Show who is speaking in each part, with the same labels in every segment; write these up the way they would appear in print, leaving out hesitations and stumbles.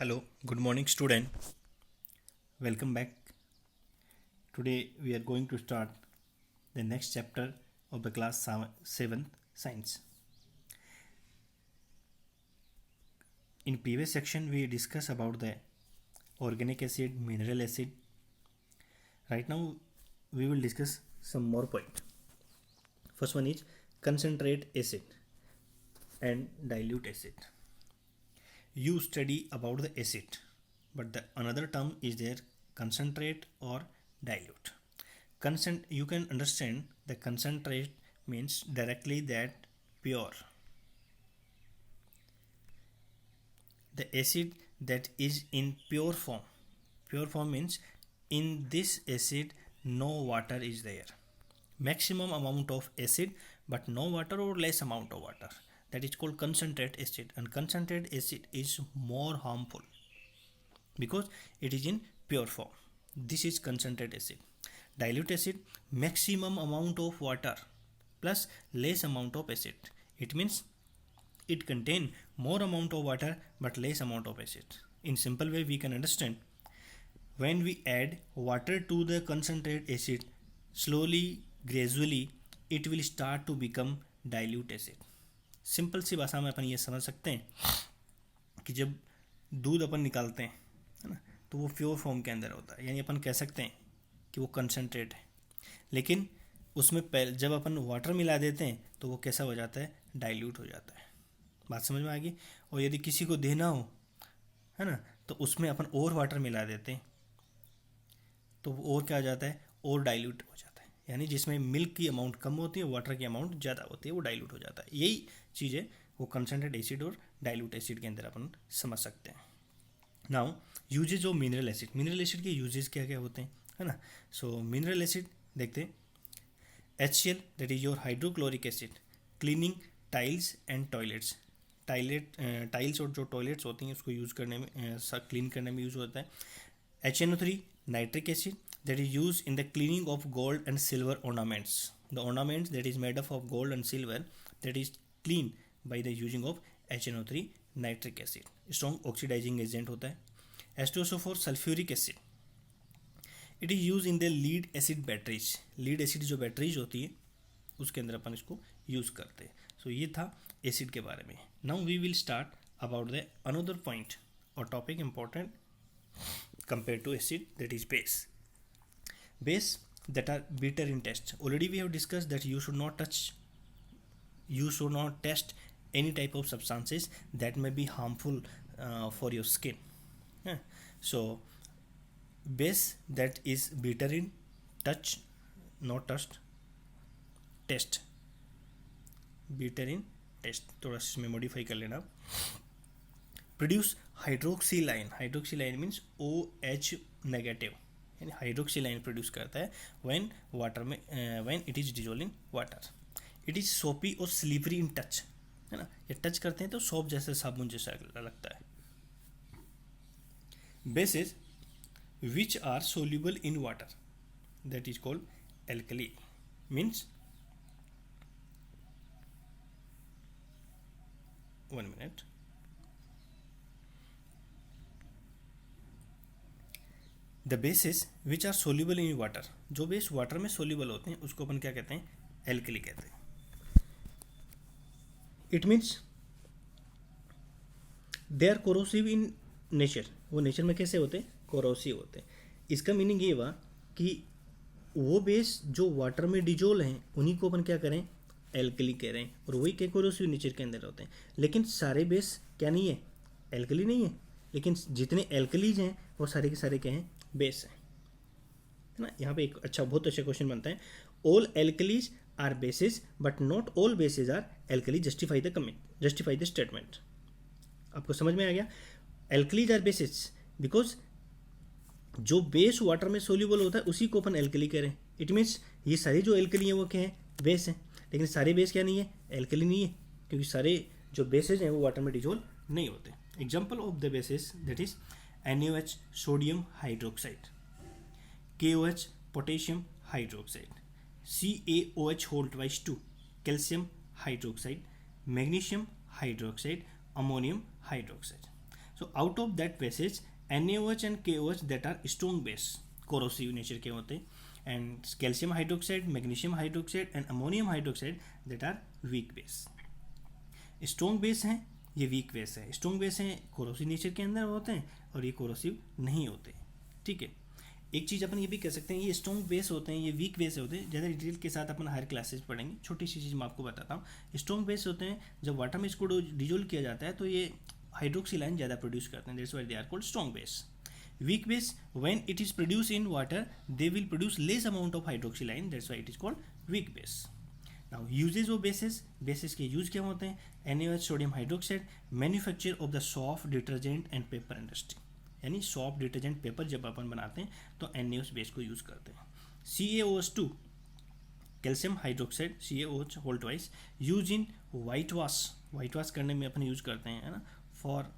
Speaker 1: Hello, good morning, student. Welcome back. Today we are going to start the next chapter of the class 7 science. In previous section we discussed about the organic acid, mineral acid. Right now we will discuss some more point. First one is concentrate acid and dilute acid. You study about the acid, but the another term is there, concentrate or dilute. You can understand the concentrate means directly that pure, the acid that is in pure form means in this acid no water is there, maximum amount of acid but no water or less amount of water, that is called concentrate acid. And concentrate acid is more harmful because it is in pure form. This is concentrate acid. Dilute acid, maximum amount of water plus less amount of acid. It means it contain more amount of water but less amount of acid. In simple way we can understand, when we add water to the concentrate acid, slowly gradually it will start to become dilute acid. Simple सी भाषा में अपन ये समझ सकते हैं कि जब दूध अपन निकालते हैं, है ना, तो वो प्योर फॉर्म के अंदर होता है, यानी अपन कह सकते हैं कि वो कंसनट्रेट है, लेकिन उसमें जब अपन वाटर मिला देते हैं तो वो कैसा हो जाता है, डाइल्यूट हो जाता है। बात समझ में आ गई। और यदि किसी को देना हो, है ना, तो उसमें अपन और वाटर मिला देते हैं तो वो और क्या हो जाता है, और डाइल्यूट हो जाता है। यानी जिसमें मिल्क की अमाउंट कम होती है, वाटर की अमाउंट ज़्यादा होती है, वो डाइल्यूट हो जाता है। यही चीज़ है वो कंसनट्रेट एसिड और डाइल्यूट एसिड के अंदर अपन समझ सकते हैं। Now usages of mineral acid. Mineral acid के यूजेज क्या क्या होते हैं, है ना। सो मिनरल एसिड देखते हैं, HCl that is your hydrochloric acid, cleaning tiles and toilets. Tiles और जो टॉयलेट्स होती हैं उसको यूज़ करने में, क्लीन करने में यूज़ होता है। HNO3 nitric acid that is use in the cleaning of gold and silver ornaments. The ornaments that is made up of gold and silver, that is clean by the using of HNO3 nitric acid. Strong oxidizing agent होता है। H2SO4 sulphuric acid, it is use in the lead acid batteries. Lead acid जो batteries होती है उसके अंदर अपन इसको use करते हैं। सो ये था एसिड के बारे में। Now we will start about the another point और topic important compared to acid, that is base. Base that are bitter in taste. Already we have discussed that you should not test any type of substances that may be harmful for your skin. So base that is bitter in touch, not touched, taste, bitter in taste, थोड़ा सा इसमें modify कर लेना। Produce हाइड्रोक्सीलाइन। हाइड्रोक्सीलाइन means OH negative, यानी हाइड्रोक्सीलाइन produce करता है when water में, when it is dissolve in water. It is सोपी और स्लीपरी इन टच, है ना, ये टच करते हैं तो सोप जैसे, साबुन जैसा लगता है। Bases which are soluble in water, that is called alkali. Means, one minute, the bases which are soluble in water, जो बेस वाटर में सोल्यूबल होते हैं उसको अपन क्या कहते हैं, एल्कली कहते हैं। It means they are corrosive in nature, वो नेचर में कैसे होते हैं, कोरोसिव होते हैं। इसका मीनिंग ये हुआ कि वो बेस जो वाटर में डिजोल्व हैं उन्हीं को अपन क्या करें, एल्कली कह रहे हैं, और वही के कोरोसिव नेचर के अंदर होते हैं। लेकिन सारे बेस क्या नहीं है, एल्कली नहीं है, लेकिन जितने एल्कलीज हैं वो सारे के सारे क्या हैं, बेस है ना। यहाँ पे एक बहुत अच्छा क्वेश्चन बनता है, all alkalis are bases but not all bases are alkali, justify the comment, justify the statement. आपको समझ में आ गया, एल्कलीज आर बेसिस बिकॉज जो बेस वाटर में सोल्यूबल होता है उसी को अपन एल्कली कह रहे हैं। इट मीन्स ये सारी जो एल्कली हैं वो क्या है, बेस हैं, लेकिन सारे बेस क्या नहीं है, एल्कली नहीं है, क्योंकि सारे जो बेसेज हैं वो वाटर में डिजोल्व नहीं होते। Example of the bases that is NaOH sodium hydroxide, KOH potassium hydroxide, CaOH whole twice 2 calcium hydroxide, magnesium hydroxide, ammonium hydroxide. So out of that bases NaOH and KOH that are strong base, corrosive nature के होते हैं, and calcium hydroxide, magnesium hydroxide and ammonium hydroxide that are weak base. Strong base हैं, ये weak base है। Strong base हैं corrosive nature के अंदर होते हैं और ये कोरोसिव नहीं होते, ठीक है। एक चीज़ अपन ये भी कह सकते हैं, ये स्ट्रॉन्ग बेस होते हैं, ये वीक बेस होते हैं, ज़्यादा डिटेल के साथ अपन हायर क्लासेस पढ़ेंगे। छोटी सी चीज़ मैं आपको बताता हूँ। स्ट्रॉन्ग बेस होते हैं, जब वाटर में इसको डिजोल्व किया जाता है तो ये हाइड्रोक्सिल आयन ज़्यादा प्रोड्यूस करते हैं, that's why they are called strong base. Weak base, when it is produce in water they will produce less amount of hydroxyl ion, that's why it is called weak base. Now usages of bases, bases के use क्या होते हैं? NaOH sodium hydroxide, manufacture of the soft detergent and paper industry, यानी soft detergent paper जब अपन बनाते हैं तो NaOH बेस को यूज करते हैं। CaOH2 calcium hydroxide, CaOH whole twice, use in white wash, white wash करने में अपन यूज करते हैं, है ना, for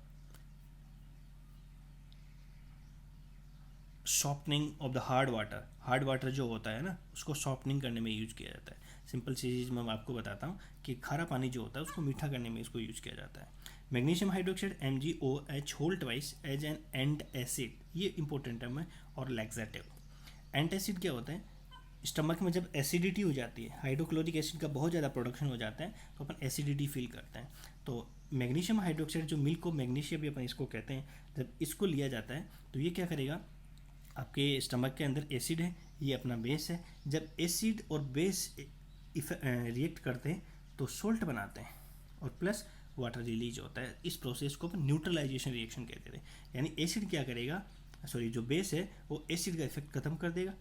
Speaker 1: softening of the hard water. Hard water जो होता है ना, उसको सॉफ्टनिंग करने में यूज किया जाता है। सिंपल सी चीज़ मैं आपको बताता हूँ कि खारा पानी जो होता है उसको मीठा करने में इसको यूज किया जाता है। Magnesium hydroxide MgOH whole twice as an antacid, ये इंपॉर्टेंट टर्म है, और लैक्सेटिव। एंट एसिड क्या होता है? स्टमक में जब एसिडिटी हो जाती है, हाइड्रोक्लोरिक एसिड का बहुत ज़्यादा प्रोडक्शन हो जाता है तो अपन एसिडिटी फील करते हैं। तो मैग्नीशियम हाइड्रोक्साइड जो मिल्क ऑफ मैग्नीशिया भी अपन इसको कहते हैं, जब इसको लिया जाता है तो ये क्या करेगा, आपके स्टमक के अंदर एसिड है, ये अपना बेस है। जब एसिड और बेस रिएक्ट करते हैं तो सोल्ट बनाते हैं और प्लस वाटर रिलीज होता है। इस प्रोसेस को अपन न्यूट्रलाइजेशन रिएक्शन कहते हैं। यानी एसिड क्या करेगा, सॉरी जो बेस है वो एसिड का इफेक्ट खत्म कर देगा,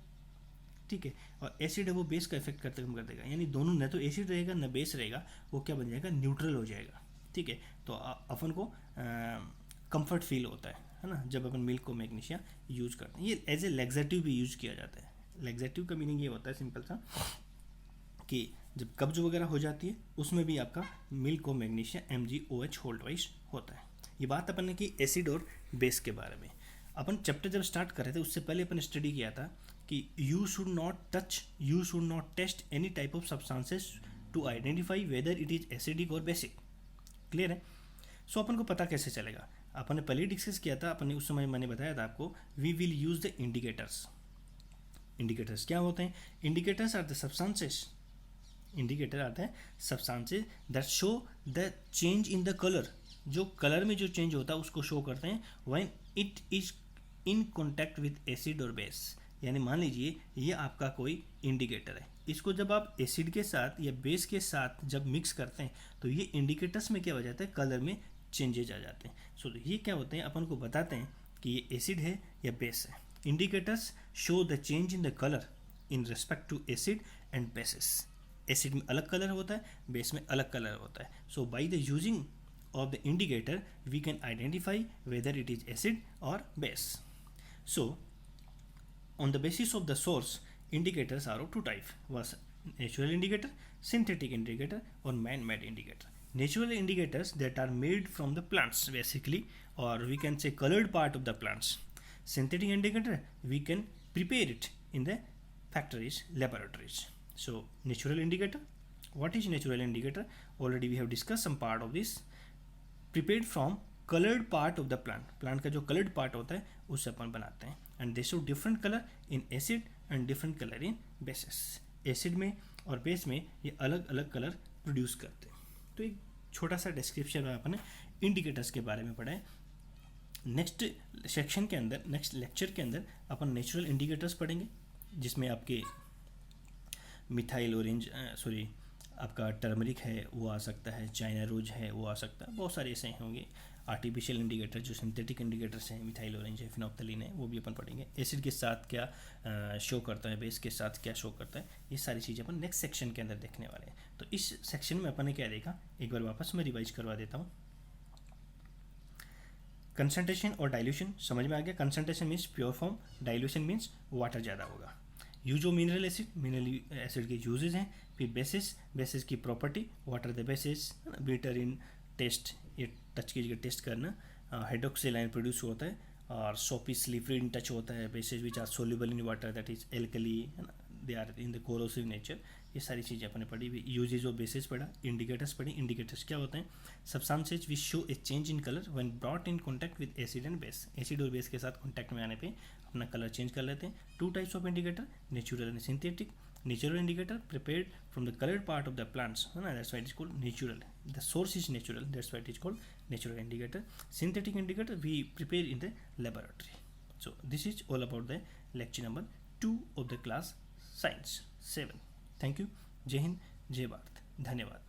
Speaker 1: ठीक है, और एसिड है वो बेस का इफेक्ट खत्म कर देगा। यानी दोनों, न तो एसिड रहेगा न बेस रहेगा, वो क्या बन जाएगा, न्यूट्रल हो जाएगा, ठीक है। तो अपन को कंफर्ट फील होता है ना, जब अपन मिल्क को मैग्नीशिया यूज करते हैं। ये एज ए लैक्सेटिव भी यूज किया जाता है। लैक्सेटिव का मीनिंग ये होता है सिंपल सा कि जब कब्ज वगैरह हो जाती है उसमें भी आपका मिल्क और मैग्नीशिया MgOH होल ट्वाइस होता है। ये बात अपन ने की एसिड और बेस के बारे में। अपन चैप्टर जब स्टार्ट कर रहे थे उससे पहले अपन स्टडी किया था कि you should not taste any type of substances to identify whether it is acidic और बेसिक। क्लियर है? सो अपन को पता कैसे चलेगा? अपन ने पहले डिस्कस किया था, अपन ने उस समय मैंने बताया था आपको, we will use the indicators. Indicators क्या होते हैं? Indicators are the substances, indicator आता है substances that show the change in the colour, जो कलर में जो चेंज होता है उसको शो करते हैं when it is in contact with acid और बेस। यानी मान लीजिए ये आपका कोई इंडिकेटर है, इसको जब आप एसिड के साथ या बेस के साथ जब मिक्स करते हैं तो ये इंडिकेटर्स में क्या हो जाता है, कलर में चेंजेज आ जाते हैं। सो ये क्या होते हैं, अपन को बताते हैं कि ये एसिड है या बेस है। Indicators show the change in the colour in respect to acid and bases. एसिड में अलग कलर होता है, बेस में अलग कलर होता है। So by the using of the indicator we can identify whether it is acid or base. So on the basis of the source, indicators are of two types, was natural indicator, synthetic indicator or man-made indicator. Natural indicators that are made from the plants basically, or we can say colored part of the plants. Synthetic indicator we can prepare it in the factories, laboratories. So natural indicator, what is natural indicator? Already we have discussed some part of this. Prepared from coloured part of the plant, plant का जो coloured part होता है उससे अपन बनाते हैं। And they show different colour in acid and different colour in basis. एसिड में और बेस में ये अलग अलग कलर प्रोड्यूस करते हैं। तो एक छोटा सा डिस्क्रिप्शन में अपन इंडिकेटर्स के बारे में पढ़ा है। नेक्स्ट सेक्शन के अंदर, नेक्स्ट लेक्चर के अंदर अपन नेचुरल इंडिकेटर्स पढ़ेंगे, जिसमें आपके मिथाइल ऑरेंज आपका टर्मरिक है वो आ सकता है, चाइना रोज है वो आ सकता है, बहुत सारे ऐसे होंगे। आर्टिफिशियल इंडिकेटर जो सिंथेटिक इंडिकेटर्स हैं, मिथाइल ऑरेंज है, फिनोप्थलीन है, वो भी अपन पढ़ेंगे। एसिड के साथ क्या शो करता है, बेस के साथ क्या शो करता है, ये सारी चीज़ें अपन नेक्स्ट सेक्शन के अंदर देखने वाले हैं। तो इस सेक्शन में अपन ने क्या देखा, एक बार वापस मैं रिवाइज करवा देता हूँ। कंसंट्रेशन और डाइल्यूशन समझ में आ गया। Concentration means pure form, dilution means water ज़्यादा होगा। Use of mineral acid, mineral acid के यूजेज हैं। फिर बेसिस की property, what are the bases, bitter in taste, ये टच की जगह टेस्ट करना। हाइड्रोक्सिल आयन प्रोड्यूस होता है और सोपी स्लिपरी इन टच होता है। Bases which are soluble in water, that is alkali, है ना, they are in the corrosive nature. ये सारी चीज़ें अपने पढ़ी हुई। यूजेज ऑफ बेसिस पढ़ा, इंडिकेटर्स पढ़ी। इंडिकेटर्स क्या होते हैं? Substances which show a change in colour when brought in contact with acid and base. Acid और बेस के साथ कॉन्टैक्ट में आने पे अपना कलर चेंज कर लेते हैं। Two types of indicator, natural and synthetic. Natural indicator prepared from the colored part of the plants, that's why it is called natural. The source is natural, that's why it is called natural indicator. Synthetic indicator we prepare in the laboratory. So this is all about the lecture number 2 of the class science 7. Thank you. Jai Hind, Jai Bharat. धन्यवाद.